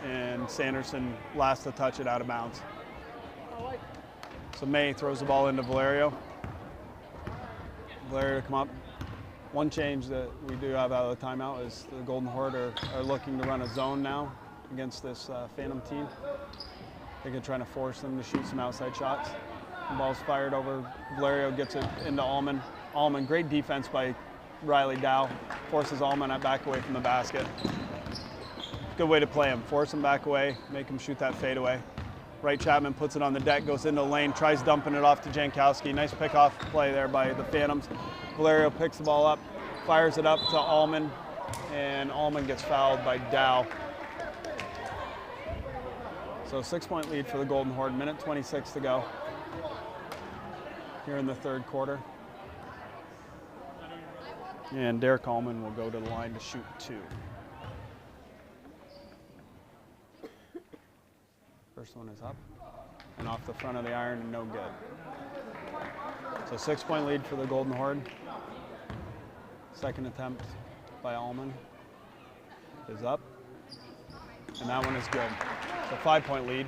and Sanderson last to touch it out of bounds. So May throws the ball into Valerio. Valerio to come up. One change that we do have out of the timeout is the Golden Horde are looking to run a zone now against this Phantom team. They're trying to force them to shoot some outside shots. The ball's fired over. Valerio gets it into Allman. Allman, great defense by Riley Dow. Forces Allman back away from the basket. Good way to play him. Force him back away, make him shoot that fadeaway. Wright Chapman puts it on the deck, goes into the lane, tries dumping it off to Jankowski. Nice pick-off play there by the Phantoms. Valerio picks the ball up, fires it up to Allman, and Allman gets fouled by Dow. So 6-point lead for the Golden Horde, minute 26 to go here in the third quarter. And Derek Allman will go to the line to shoot 2. First one is up and off the front of the iron and no good. So 6-point lead for the Golden Horde. Second attempt by Allman is up, and that one is good. So 5-point lead.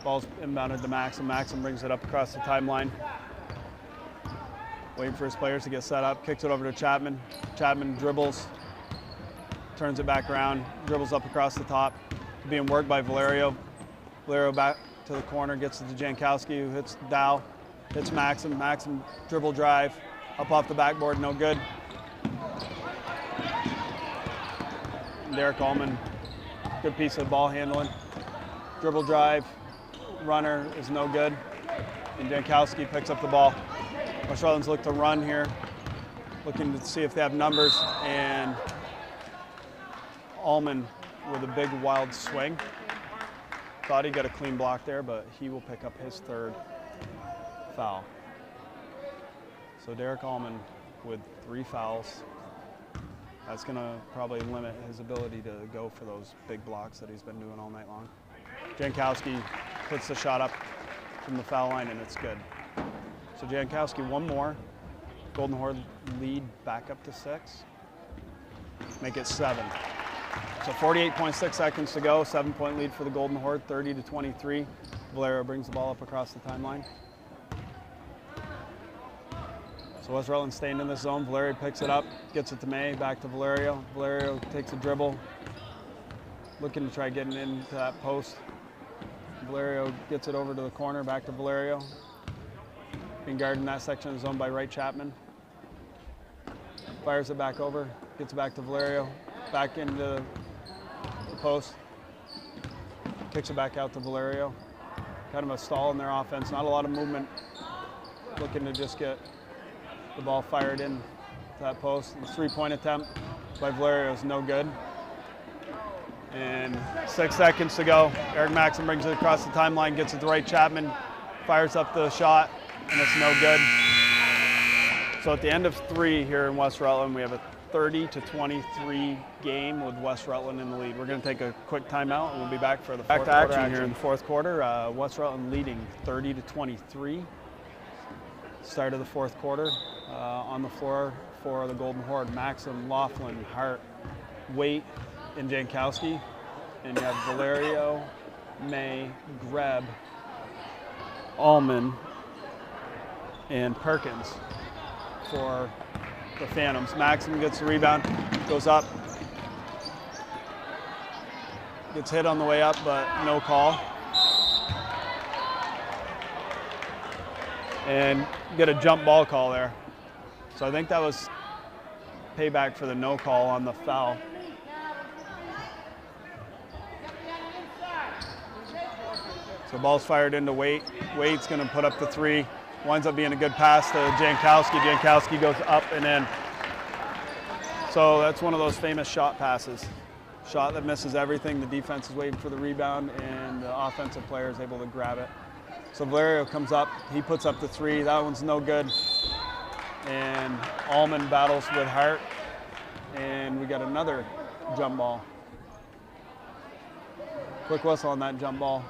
Ball's inbounded to Maxim. Maxim brings it up across the timeline. Waiting for his players to get set up, kicks it over to Chapman. Chapman dribbles, turns it back around, dribbles up across the top, being worked by Valerio. Valerio back to the corner, gets it to Jankowski, who hits Dow, hits Maxim. Maxim dribble drive, up off the backboard, no good. Derek Allman, good piece of ball handling. Dribble drive, runner is no good. And Jankowski picks up the ball. West Rutland's look to run here, looking to see if they have numbers, and Allman with a big wild swing. Thought he got a clean block there, but he will pick up his third foul. So Derek Allman with 3 fouls. That's going to probably limit his ability to go for those big blocks that he's been doing all night long. Jankowski puts the shot up from the foul line, and it's good. So Jankowski, one more. Golden Horde lead back up to 6. Make it 7. So 48.6 seconds to go. 7-point lead for the Golden Horde, 30-23. Valerio brings the ball up across the timeline. So West Rutland staying in this zone. Valerio picks it up, gets it to May, back to Valerio. Valerio takes a dribble, looking to try getting into that post. Valerio gets it over to the corner, back to Valerio. Being guarded in that section of the zone by Wright Chapman. Fires it back over, gets it back to Valerio, back into the post. Kicks it back out to Valerio. Kind of a stall in their offense, not a lot of movement. Looking to just get the ball fired in to that post. The 3-point attempt by Valerio is no good. And 6 seconds to go. Eric Maxim brings it across the timeline, gets it to Wright Chapman, fires up the shot, and it's no good. So at the end of 3 here in West Rutland, we have a 30-23 game with West Rutland in the lead. We're going to take a quick timeout, and we'll be back for the fourth quarter action here in the fourth quarter. West Rutland leading 30-23. Start of the fourth quarter. On the floor for the Golden Horde, Maxim, Laughlin, Hart, Waite, and Jankowski. And you have Valerio, May, Greb, Allman, and Perkins for the Phantoms. Maxim gets the rebound, goes up, gets hit on the way up, but no call. And get a jump ball call there. So I think that was payback for the no call on the foul. So ball's fired into Waite. Waite's gonna put up the 3. Winds up being a good pass to Jankowski. Jankowski goes up and in. So that's one of those famous shot passes. Shot that misses everything. The defense is waiting for the rebound, and the offensive player is able to grab it. So Valerio comes up. He puts up the three. That one's no good. And Allman battles with Hart. And we got another jump ball. Quick whistle on that jump ball.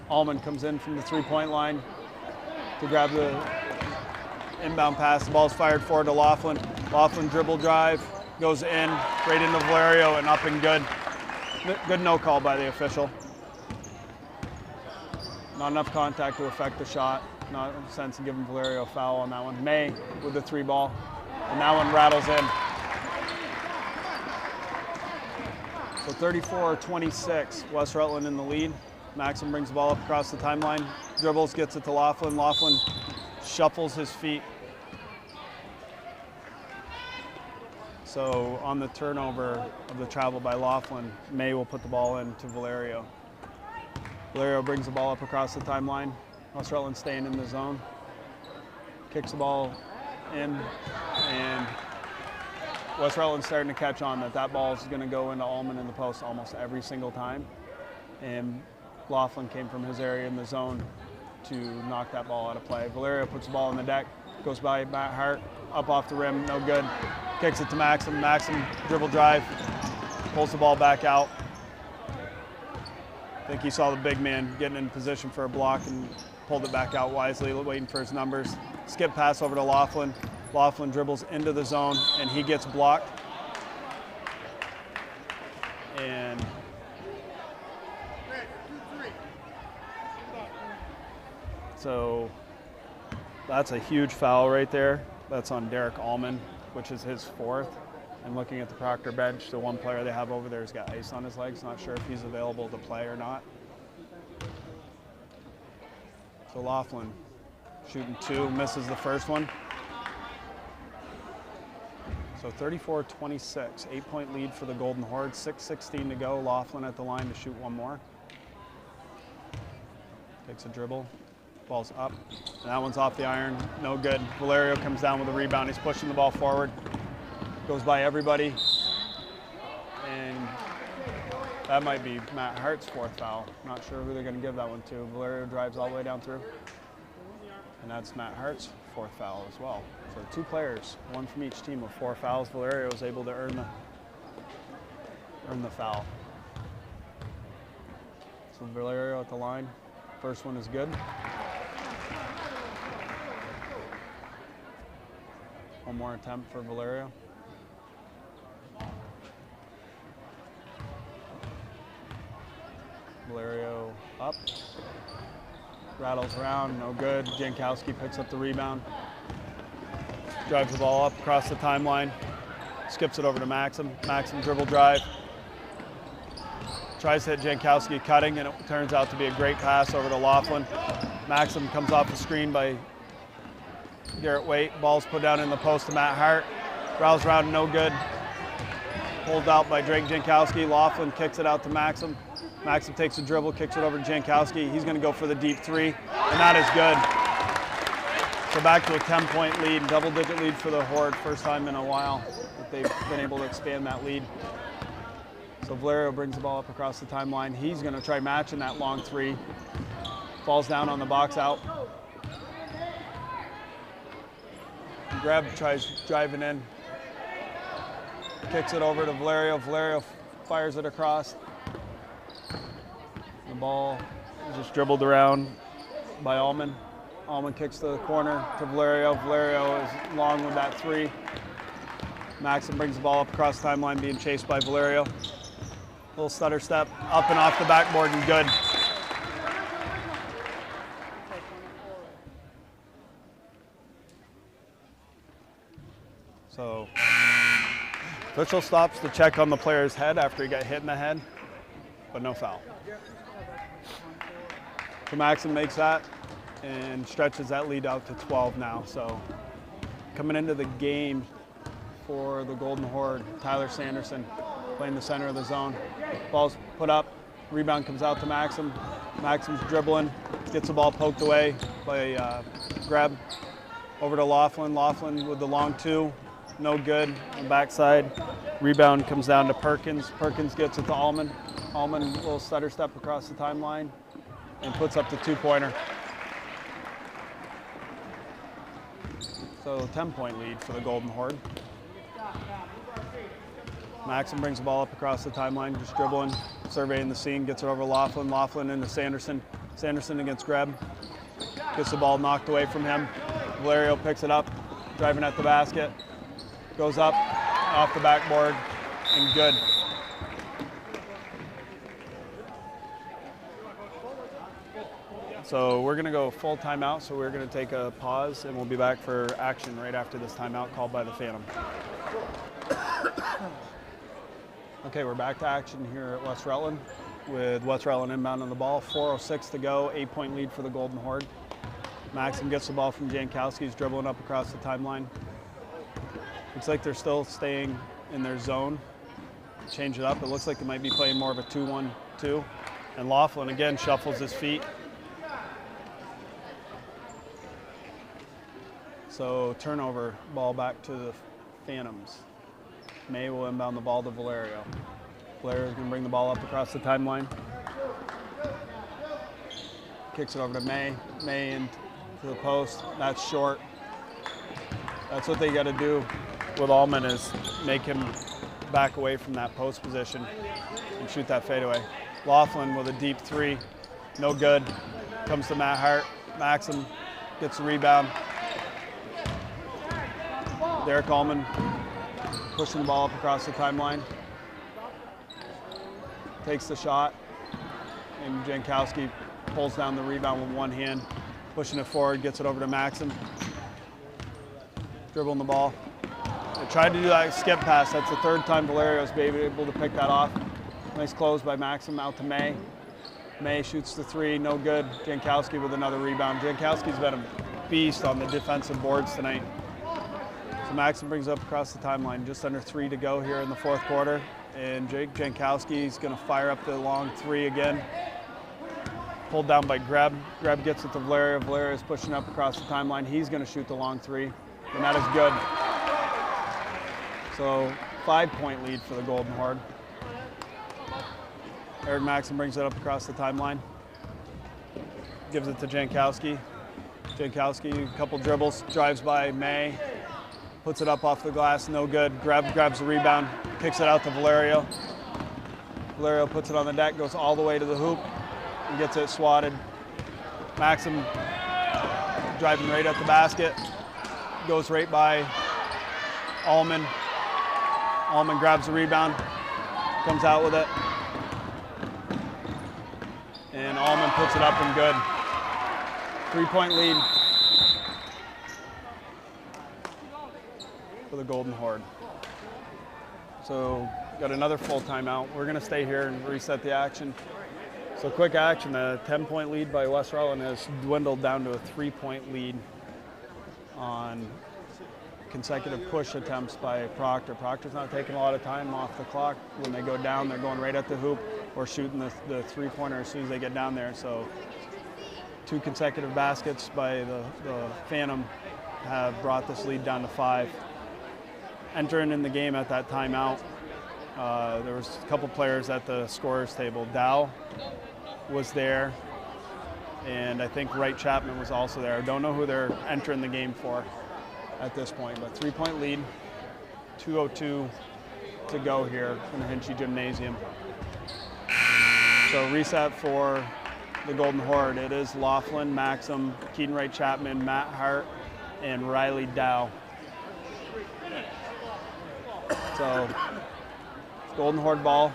Allman comes in from the three-point line to grab the inbound pass. The ball's fired forward to Laughlin. Laughlin dribble drive, goes in, right into Valerio, and up and good. Good no call by the official. Not enough contact to affect the shot. Not a sense of giving Valerio a foul on that one. May with the three ball, and that one rattles in. So 34-26, West Rutland in the lead. Maxim brings the ball up across the timeline, dribbles, gets it to Laughlin. Laughlin shuffles his feet. So on the turnover of the travel by Laughlin, May will put the ball in to Valerio. Valerio brings the ball up across the timeline. West Rutland staying in the zone. Kicks the ball in, and West Rutland's starting to catch on that ball is going to go into Allman in the post almost every single time. And Laughlin came from his area in the zone to knock that ball out of play. Valerio puts the ball on the deck, goes by Matt Hart, up off the rim, no good. Kicks it to Maxim. Maxim dribble drive, pulls the ball back out. I think he saw the big man getting in position for a block and pulled it back out wisely, waiting for his numbers. Skip pass over to Laughlin. Laughlin dribbles into the zone, and he gets blocked. And so that's a huge foul right there. That's on Derek Allman, which is his fourth. And looking at the Proctor bench, the one player they have over there has got ice on his legs. Not sure if he's available to play or not. So Laughlin shooting two, misses the first one. So 34-26, 8-point lead for the Golden Horde, 6:16 to go. Laughlin at the line to shoot one more. Takes a dribble, ball's up, and that one's off the iron, no good. Valerio comes down with a rebound, he's pushing the ball forward, goes by everybody, and that might be Matt Hart's fourth foul. Not sure who they're going to give that one to. Valerio drives all the way down through, and that's Matt Hart's fourth foul as well. So two players, one from each team with 4 fouls. Valerio was able to earn the foul. So Valerio at the line. First one is good. One more attempt for Valerio. Valerio up. Rattles around, no good. Jankowski picks up the rebound. Drives the ball up across the timeline. Skips it over to Maxim. Maxim dribble drive. Tries to hit Jankowski cutting, and it turns out to be a great pass over to Laughlin. Maxim comes off the screen by Garrett Waite. Ball's put down in the post to Matt Hart. Rouse around, no good. Pulled out by Drake Jankowski. Laughlin kicks it out to Maxim. Maxim takes a dribble, kicks it over to Jankowski. He's going to go for the deep three, and that is good. So back to a 10-point lead, double-digit lead for the Horde. First time in a while that they've been able to expand that lead. So Valerio brings the ball up across the timeline. He's going to try matching that long three. Falls down on the box out. Greb tries driving in. Kicks it over to Valerio. Valerio fires it across. The ball is just dribbled around by Allman. Allman kicks to the corner to Valerio. Valerio is long with that three. Maxim brings the ball up across the timeline, being chased by Valerio. Little stutter step, up and off the backboard, and good. So, official stops to check on the player's head after he got hit in the head, but no foul. So Maxim makes that and stretches that lead out to 12 now. So coming into the game for the Golden Horde, Tyler Sanderson playing the center of the zone. Ball's put up, rebound comes out to Maxim. Maxim's dribbling, gets the ball poked away by Greb. Over to Laughlin. Laughlin with the long two, no good on the backside. Rebound comes down to Perkins. Perkins gets it to Allman. Allman, a little stutter step across the timeline and puts up the 2-pointer. So 10-point lead for the Golden Horde. Maxim brings the ball up across the timeline, just dribbling, surveying the scene, gets it over Laughlin. Laughlin into Sanderson. Sanderson against Greb. Gets the ball knocked away from him. Valerio picks it up, driving at the basket. Goes up, off the backboard, and good. So we're going to go full timeout, so we're going to take a pause, and we'll be back for action right after this timeout called by the Phantom. Okay, we're back to action here at West Rutland with West Rutland inbound on the ball. 4:06 to go, 8-point lead for the Golden Horde. Maxim gets the ball from Jankowski. He's dribbling up across the timeline. Looks like they're still staying in their zone. Change it up. It looks like they might be playing more of a 2-1-2. And Laughlin again shuffles his feet. So turnover, ball back to the Phantoms. May will inbound the ball to Valerio. Valerio's going to bring the ball up across the timeline. Kicks it over to May. May into the post. That's short. That's what they got to do with Allman, is make him back away from that post position and shoot that fadeaway. Laughlin with a deep 3. No good. Comes to Matt Hart. Maxim gets the rebound. Derek Allman pushing the ball up across the timeline. Takes the shot, and Jankowski pulls down the rebound with one hand, pushing it forward, gets it over to Maxim. Dribbling the ball. They tried to do that skip pass. That's the third time Valerio's been able to pick that off. Nice close by Maxim out to May. May shoots the 3, no good. Jankowski with another rebound. Jankowski's been a beast on the defensive boards tonight. So Maxim brings up across the timeline, just under 3 to go here in the fourth quarter. And Jake Jankowski's going to fire up the long 3 again. Pulled down by Greb. Greb gets it to Valerio. Valerio's pushing up across the timeline. He's going to shoot the long 3, and that is good. So 5-point lead for the Golden Horde. Eric Maxim brings it up across the timeline. Gives it to Jankowski. Jankowski, a couple dribbles, drives by May. Puts it up off the glass, no good. Grabs the rebound, kicks it out to Valerio. Valerio puts it on the deck, goes all the way to the hoop, and gets it swatted. Maxim driving right at the basket, goes right by Allman. Allman grabs the rebound, comes out with it, and Allman puts it up and good. 3-point lead for the Golden Horde. So got another full timeout. We're going to stay here and reset the action. So quick action, a 10-point lead by West Rutland has dwindled down to a 3-point lead on consecutive push attempts by Proctor. Proctor's not taking a lot of time off the clock. When they go down, they're going right at the hoop or shooting the 3-pointer as soon as they get down there. So 2 consecutive baskets by the Phantom have brought this lead down to 5. Entering in the game at that timeout, there was a couple players at the scorer's table. Dow was there, and I think Wright Chapman was also there. I don't know who they're entering the game for at this point, but 3-point lead, 2:02 to go here in the Hinchy Gymnasium. So reset for the Golden Horde. It is Laughlin, Maxim, Keaton Wright Chapman, Matt Hart, and Riley Dow. So Golden Horde ball.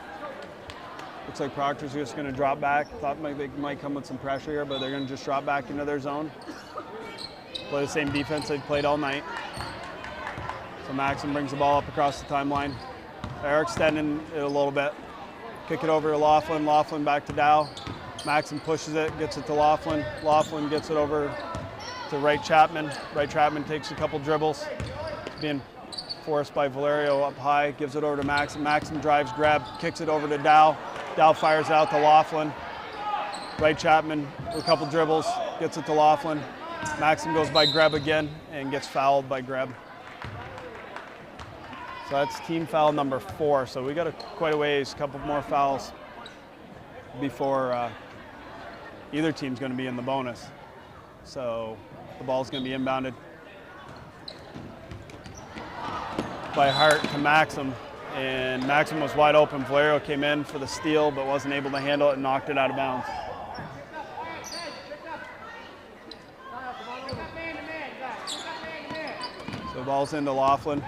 Looks like Proctor's just going to drop back. Thought they might come with some pressure here, but they're going to just drop back into their zone. Play the same defense they've played all night. So Maxim brings the ball up across the timeline. They're extending it a little bit. Kick it over to Laughlin. Laughlin back to Dow. Maxim pushes it, gets it to Laughlin. Laughlin gets it over to Wright Chapman. Wright Chapman takes a couple dribbles. Being forced by Valerio up high, gives it over to Maxim. Maxim drives, grab, kicks it over to Dow. Dow fires out to Laughlin. Wright Chapman with a couple dribbles, gets it to Laughlin. Maxim goes by Greb again and gets fouled by Greb. So that's team foul number 4. So we got quite a ways, a couple more fouls before either team's going to be in the bonus. So the ball's going to be inbounded by Hart to Maxim, and Maxim was wide open. Valerio came in for the steal but wasn't able to handle it and knocked it out of bounds. So the ball's into Laughlin.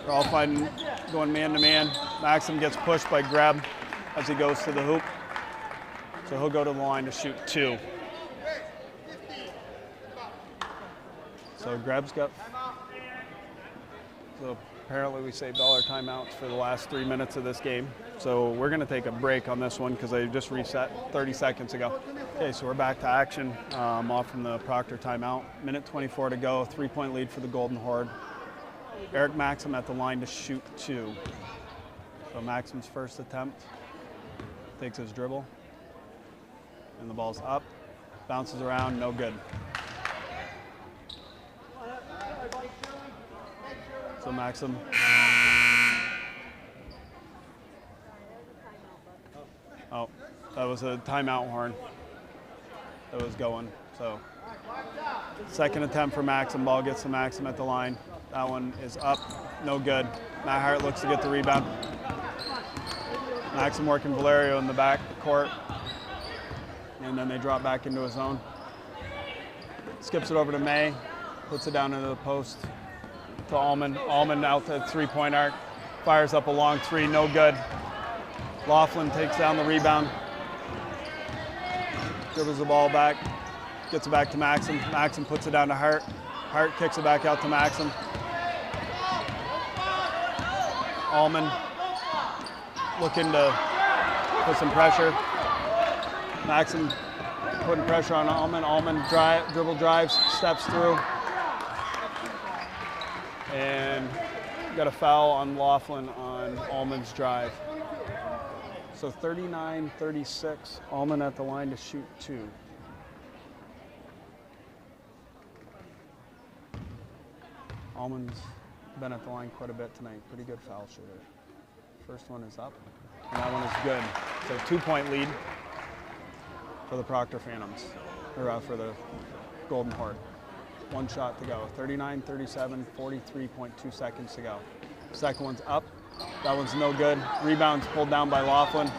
They're all fighting, going man to man. Maxim gets pushed by Greb as he goes to the hoop. So he'll go to the line to shoot 2. So Greb's got, so apparently we saved all our timeouts for the last 3 minutes of this game. So we're gonna take a break on this one because they just reset 30 seconds ago. Okay, so we're back to action off from the Proctor timeout. Minute 24 to go, 3-point lead for the Golden Horde. Eric Maxim at the line to shoot 2. So Maxim's first attempt, takes his dribble, and the ball's up, bounces around, no good. So Maxim. Oh, that was a timeout horn that was going. So second attempt for Maxim, ball gets to Maxim at the line. That one is up, no good. Matt Hart looks to get the rebound. Maxim working Valerio in the back court. And then they drop back into his zone. Skips it over to May, puts it down into the post to Allman. Allman out to the 3-point arc, fires up a long 3, no good. Laughlin takes down the rebound, dribbles the ball back, gets it back to Maxim. Maxim puts it down to Hart. Hart kicks it back out to Maxim. Allman looking to put some pressure. Maxim putting pressure on Allman. Allman dribble drives, steps through. And got a foul on Laughlin on Allman's drive. So 39-36, Allman at the line to shoot 2. Allman's been at the line quite a bit tonight. Pretty good foul shooter. First one is up, and that one is good. So 2-point lead for the Proctor Phantoms, or for the Golden Horde. 1 shot to go. 39-37, 43.2 seconds to go. Second one's up. That one's no good. Rebound's pulled down by Laughlin.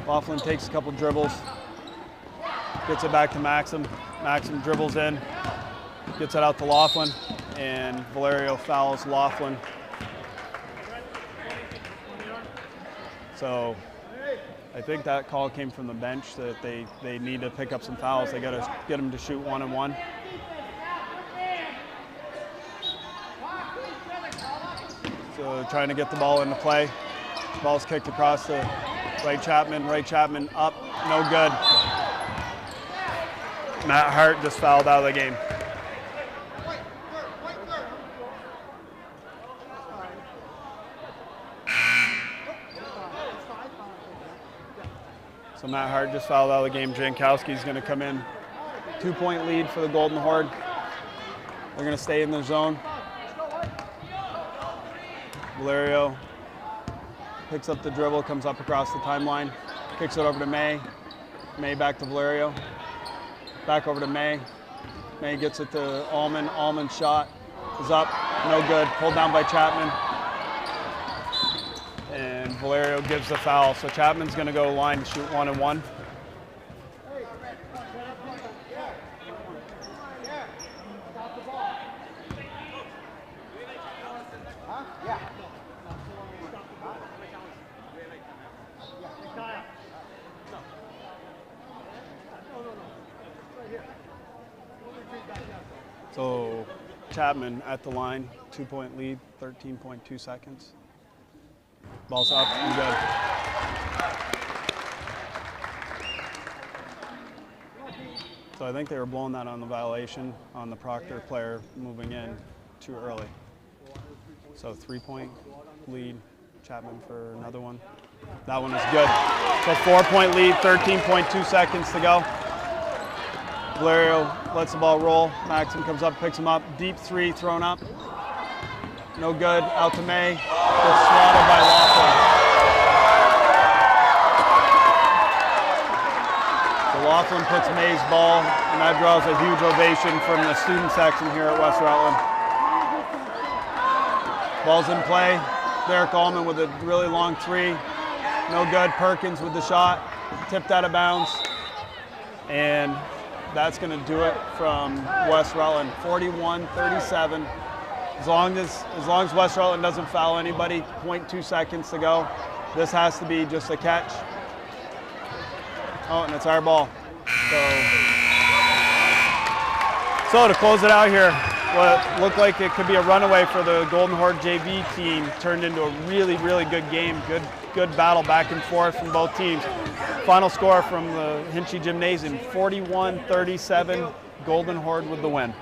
Laughlin takes a couple dribbles, gets it back to Maxim. Maxim dribbles in, gets it out to Laughlin, and Valerio fouls Laughlin. So I think that call came from the bench that they need to pick up some fouls. They got to get them to shoot 1-and-1. So trying to get the ball into play. Ball's kicked across to Ray Chapman. Ray Chapman up, no good. Matt Hart just fouled out of the game. So Matt Hart just fouled out of the game. Jankowski's going to come in. 2-point lead for the Golden Horde. They're going to stay in their zone. Valerio picks up the dribble, comes up across the timeline, kicks it over to May. May back to Valerio. Back over to May. May gets it to Allman. Allman's shot is up, no good. Pulled down by Chapman. And Valerio gives the foul. So Chapman's going to go line to shoot 1-and-1. So Chapman at the line, 2-point lead, 13.2 seconds. Ball's up and good. So I think they were blowing that on the violation on the Proctor player moving in too early. So 3-point lead, Chapman for another one. That one is good. So 4-point lead, 13.2 seconds to go. Valerio lets the ball roll. Maxim comes up, picks him up. Deep 3 thrown up. no good. Out to May. Gets swatted by Laughlin. So Laughlin puts May's ball, and that draws a huge ovation from the student section here at West Rutland. Ball's in play. Derek Allman with a really long three. No good. Perkins with the shot. Tipped out of bounds. And that's going to do it from West Rutland. 41-37. As long as West Rutland doesn't foul anybody, 0.2 seconds to go. This has to be just a catch. Oh, and it's our ball. So to close it out here, what looked like it could be a runaway for the Golden Horde JV team turned into a really, really good game. Good battle back and forth from both teams. Final score from the Hinchy Gymnasium, 41-37, Golden Horde with the win.